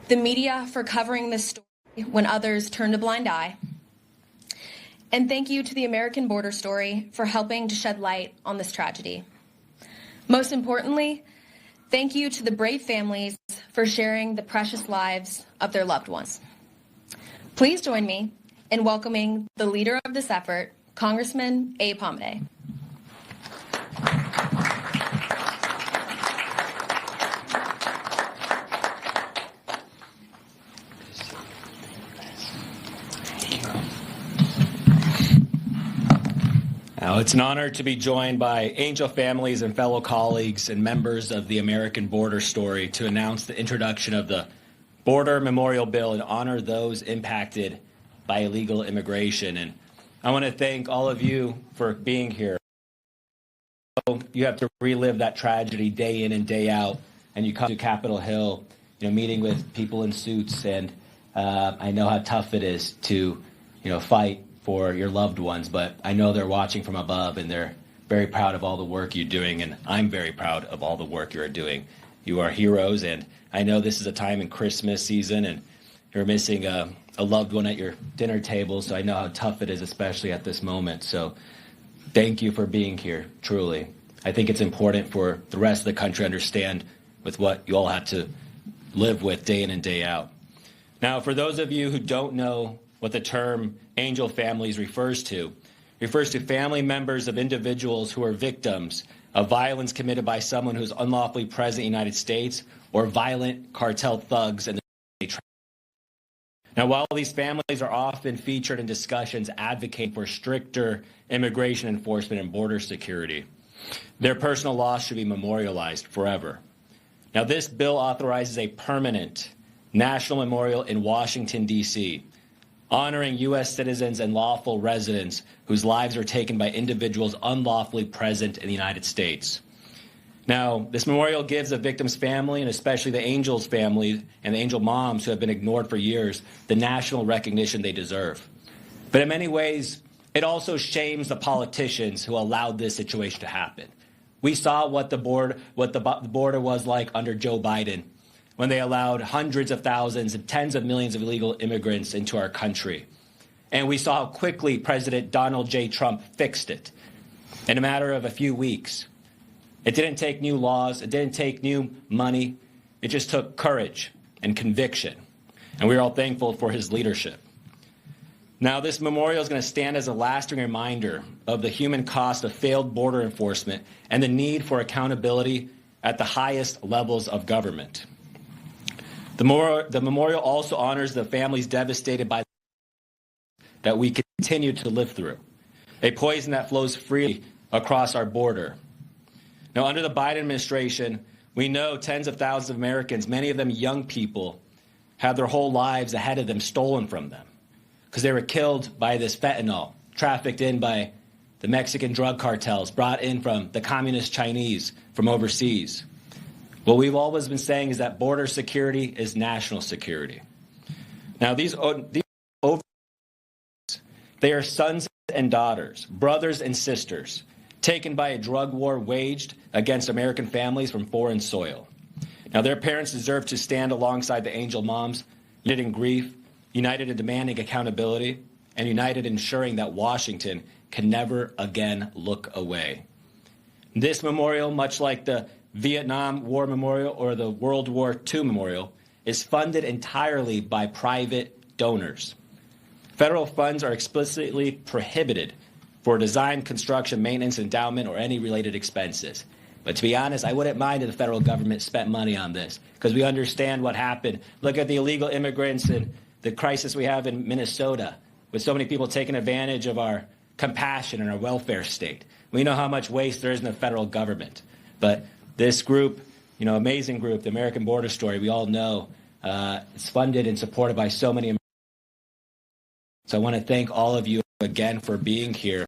the media for covering this story when others turned a blind eye, and thank you to the American Border Story for helping to shed light on this tragedy. Most importantly, thank you to the brave families for sharing the precious lives of their loved ones. Please join me in welcoming the leader of this effort, Congressman Abe Hamadeh. Now, it's an honor to be joined by Angel families and fellow colleagues and members of the American Border Story to announce the introduction of the Border Memorial Bill and honor those impacted by illegal immigration. And I want to thank all of you for being here. You have to relive that tragedy day in and day out, and you come to Capitol Hill, meeting with people in suits, and I know how tough it is to, fight for your loved ones, but I know they're watching from above, and they're very proud of all the work you're doing, and I'm very proud of all the work you're doing. You are heroes, and I know this is a time in Christmas season, and you're missing a loved one at your dinner table, so I know how tough it is, especially at this moment. So thank you for being here, truly. I think it's important for the rest of the country to understand with what you all have to live with day in and day out. Now, for those of you who don't know what the term angel families refers to family members of individuals who are victims of violence committed by someone who is unlawfully present in the United States or violent cartel thugs. Now, while these families are often featured in discussions advocating for stricter immigration enforcement and border security, their personal loss should be memorialized forever. Now, this bill authorizes a permanent national memorial in Washington, D.C., honoring U.S. citizens and lawful residents whose lives are taken by individuals unlawfully present in the United States. Now, this memorial gives the victim's family, and especially the angel's family and the angel moms who have been ignored for years, the national recognition they deserve. But in many ways, it also shames the politicians who allowed this situation to happen. We saw what the border was like under Joe Biden, when they allowed hundreds of thousands and tens of millions of illegal immigrants into our country. And we saw how quickly President Donald J. Trump fixed it in a matter of a few weeks. It didn't take new laws. It didn't take new money. It just took courage and conviction. And we're all thankful for his leadership. Now, this memorial is going to stand as a lasting reminder of the human cost of failed border enforcement and the need for accountability at the highest levels of government. The memorial also honors the families devastated by that we continue to live through, a poison that flows freely across our border. Now, under the Biden administration, we know tens of thousands of Americans, many of them young people, have their whole lives ahead of them stolen from them because they were killed by this fentanyl, trafficked in by the Mexican drug cartels, brought in from the communist Chinese from overseas. What we've always been saying is that border security is national security. Now, these they are sons and daughters, brothers and sisters, taken by a drug war waged against American families from foreign soil. Now, their parents deserve to stand alongside the angel moms, united in grief, united in demanding accountability, and united in ensuring that Washington can never again look away. This memorial, much like the Vietnam War Memorial or the World War II Memorial, is funded entirely by private donors. Federal funds are explicitly prohibited for design, construction, maintenance, endowment, or any related expenses. But to be honest, I wouldn't mind if the federal government spent money on this because we understand what happened. Look at the illegal immigrants and the crisis we have in Minnesota with so many people taking advantage of our compassion and our welfare state. We know how much waste there is in the federal government. But this group, amazing group, the American Border Story, we all know it's funded and supported by so many Americans. So I want to thank all of you again for being here.